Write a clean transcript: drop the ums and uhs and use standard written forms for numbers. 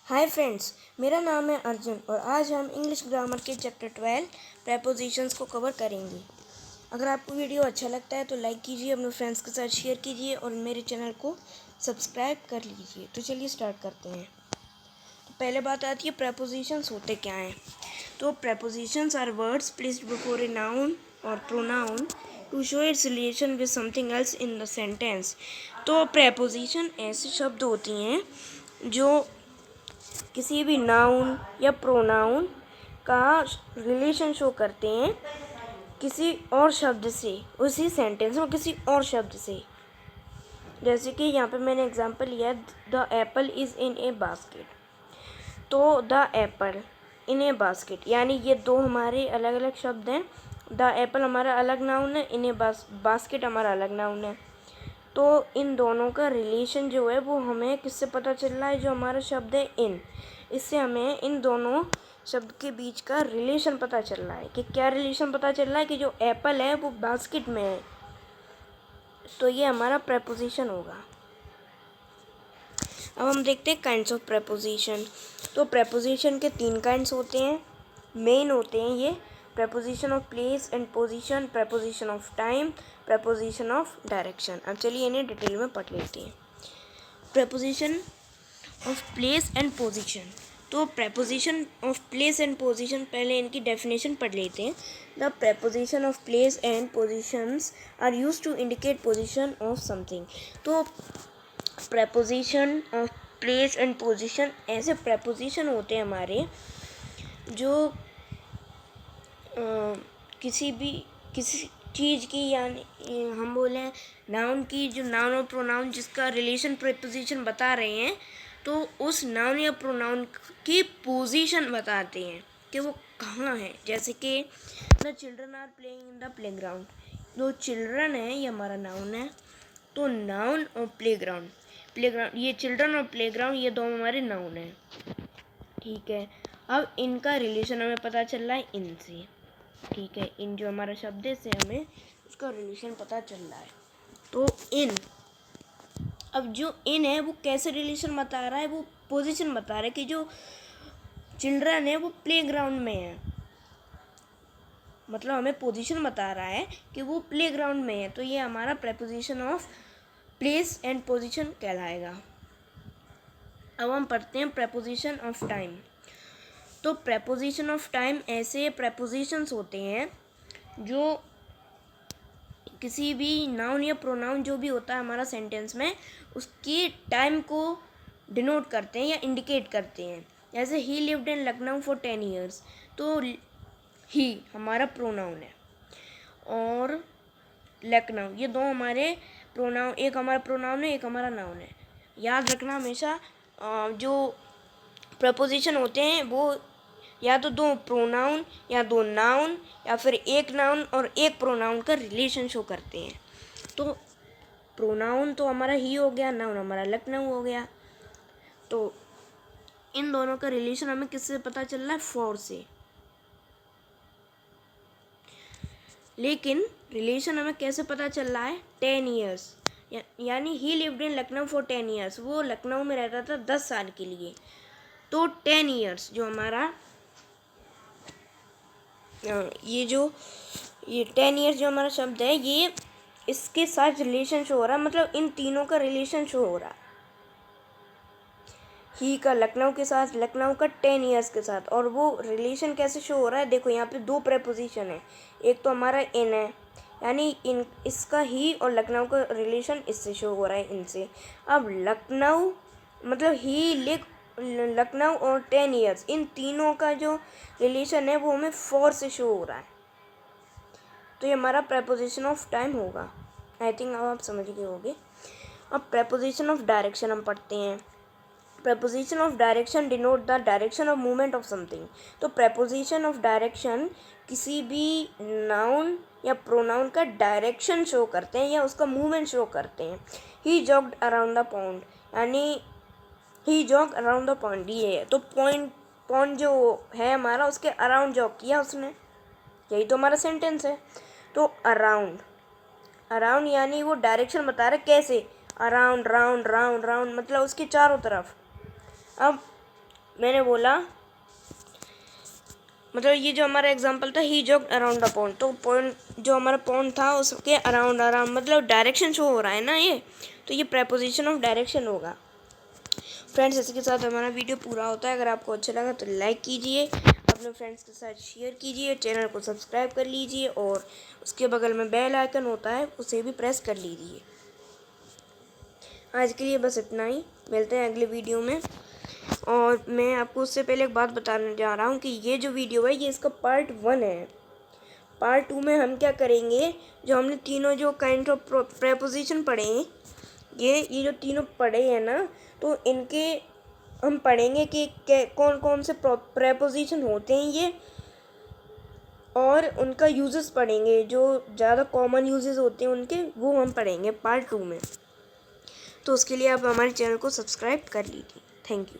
Hi friends, मेरा नाम है अर्जुन और आज हम इंग्लिश ग्रामर के चैप्टर 12 प्रेपोजिशंस को कवर करेंगे। अगर आपको वीडियो अच्छा लगता है तो लाइक कीजिए, अपने फ्रेंड्स के साथ शेयर कीजिए और मेरे चैनल को सब्सक्राइब कर लीजिए। तो चलिए स्टार्ट करते हैं। तो पहले बात आती है प्रेपोजिशंस होते क्या हैं। तो prepositions are words placed before a noun और pronoun to show its relation with something else in the sentence. तो प्रेपोजिशन ऐसे शब्द होती हैं जो किसी भी नाउन या प्रोनाउन का रिलेशन शो करते हैं किसी और शब्द से, उसी सेंटेंस में किसी और शब्द से। जैसे कि यहाँ पे मैंने एग्जांपल लिया, the apple is in a basket. तो the apple in a basket यानी ये दो हमारे अलग अलग शब्द हैं। द एप्पल हमारा अलग नाउन है, इन ए बास्केट हमारा अलग नाउन है। तो इन दोनों का रिलेशन जो है वो हमें किससे पता चल रहा है, जो हमारा शब्द है इन, इससे हमें इन दोनों शब्द के बीच का रिलेशन पता चल रहा है। कि क्या रिलेशन पता चल रहा है कि जो एप्पल है वो बास्केट में है। तो ये हमारा प्रेपोजिशन होगा। अब हम देखते हैं काइंड्स ऑफ प्रेपोजिशन। तो प्रेपोजिशन के 3 काइंड्स होते हैं, मेन होते हैं ये। Preposition of place and position, preposition of time, preposition of direction. अब चलिए इन्हें डिटेल में पढ़ लेते हैं। Preposition of place and position. तो preposition of place and position, पहले इनकी डेफिनेशन पढ़ लेते हैं। The preposition of place and positions are used to indicate position of something. तो preposition of place and position ऐसे प्रेपोजिशन होते हैं हमारे जो किसी चीज़ की, यानी हम बोले नाउन की, जो नाउन और प्रोनाउन जिसका रिलेशन प्रेपोजिशन बता रहे हैं, तो उस नाउन या प्रोनाउन की पोजीशन बताते हैं कि वो कहाँ है। जैसे कि the children are playing in the playground. जो चिल्ड्रन है ये हमारा नाउन है। तो नाउन और प्लेग्राउंड, ये चिल्ड्रन और प्लेग्राउंड ये दोनों हमारे नाउन हैं। ठीक है, अब इनका रिलेशन हमें पता चल रहा है इनसे। ठीक है, इन जो हमारा शब्द है से हमें उसका रिलेशन पता चल रहा है। तो इन, अब जो इन है वो कैसे रिलेशन बता रहा है, वो पोजीशन बता रहा है कि जो चिल्ड्रन है वो प्लेग्राउंड में है। मतलब हमें पोजीशन बता रहा है कि वो प्लेग्राउंड में है। तो ये हमारा preposition of place and position कहलाएगा। अब हम पढ़ते हैं प्रेपोजिशन ऑफ टाइम। तो प्रेपोजिशन ऑफ टाइम ऐसे प्रेपोजिशंस होते हैं जो किसी भी नाउन या प्रोनाउन जो भी होता है हमारा सेंटेंस में, उसकी टाइम को डिनोट करते हैं या इंडिकेट करते हैं। जैसे ही lived in Lucknow for 10 years. तो ही हमारा प्रोनाउन है और लखनऊ, ये दो हमारे प्रोनाउन, एक हमारा प्रोनाउन है, एक हमारा नाउन है। याद रखना हमेशा जो प्रपोजिशन होते हैं वो या तो दो प्रोनाउन या दो नाउन या फिर एक नाउन और एक प्रोनाउन का रिलेशन शो करते हैं। तो प्रोनाउन तो हमारा ही हो गया, नाउन हमारा लखनऊ हो गया। तो इन दोनों का रिलेशन हमें किससे पता चल रहा है, फॉर से। लेकिन रिलेशन हमें कैसे पता चल रहा है, 10 ईयर्स, यानी ही lived in Lucknow for 10 years. वो लखनऊ में रहता था 10 साल के लिए। तो 10 ईयर्स जो हमारा ये 10 ईयर्स जो हमारा शब्द है, ये इसके साथ रिलेशन शो हो रहा है। मतलब इन तीनों का रिलेशन शो हो रहा है, ही का लखनऊ के साथ, लखनऊ का 10 ईयर्स के साथ। और वो रिलेशन कैसे शो हो रहा है, देखो यहाँ पे दो प्रेपोजिशन है। एक तो हमारा इन है, यानी इन, इसका ही और लखनऊ का रिलेशन इससे शो हो रहा है, इनसे। अब लखनऊ मतलब ही लखनऊ और 10 ईयर्स, इन तीनों का जो रिलेशन है वो हमें फॉर से शो हो रहा है। तो ये हमारा प्रेपोजिशन ऑफ टाइम होगा। आई थिंक अब आप समझ गए होंगे। अब प्रेपोजिशन ऑफ डायरेक्शन हम पढ़ते हैं। Preposition of direction denote the direction of movement of something. तो प्रेपोजिशन ऑफ डायरेक्शन किसी भी नाउन या प्रोनाउन का डायरेक्शन शो करते हैं या उसका मूवमेंट शो करते हैं। ही जॉग्ड अराउंड द पॉन्ड, यानी ही जॉग अराउंड द पॉन्ड, ये है। तो पॉन्ड जो है हमारा, उसके अराउंड जॉग किया उसने, यही तो हमारा सेंटेंस है। तो अराउंड यानी वो डायरेक्शन बता रहा है कैसे, अराउंड, राउंड, राउंड, राउंड, मतलब उसके चारों तरफ। अब मैंने बोला, मतलब ये जो हमारा एग्जांपल था, ही जॉग्ड अराउंड द पॉन्ड, तो पॉइंट जो हमारा पॉन्ड था उसके अराउंड अराउंड मतलब डायरेक्शन शो हो रहा है ना ये, तो ये प्रेपोजिशन ऑफ डायरेक्शन होगा। फ्रेंड्स, इसी के साथ हमारा वीडियो पूरा होता है। अगर आपको अच्छा लगा तो लाइक कीजिए, अपने फ्रेंड्स के साथ शेयर कीजिए, चैनल को सब्सक्राइब कर लीजिए और उसके बगल में बेल आइकन होता है उसे भी प्रेस कर लीजिए। आज के लिए बस इतना ही, मिलते हैं अगले वीडियो में। और मैं आपको उससे पहले एक बात बताने जा रहा हूँ कि ये जो वीडियो है ये इसका पार्ट 1 है। पार्ट 2 में हम क्या करेंगे, जो हमने तीनों जो काइंड ऑफ प्रेपोजिशन पढ़े हैं, ये जो तीनों पढ़े हैं ना, तो इनके हम पढ़ेंगे कि कौन कौन से प्रेपोजिशन होते हैं ये, और उनका यूजेस पढ़ेंगे, जो ज़्यादा कॉमन यूजेस होते हैं उनके, वो हम पढ़ेंगे पार्ट 2 में। तो उसके लिए आप हमारे चैनल को सब्सक्राइब कर लीजिए। Thank you.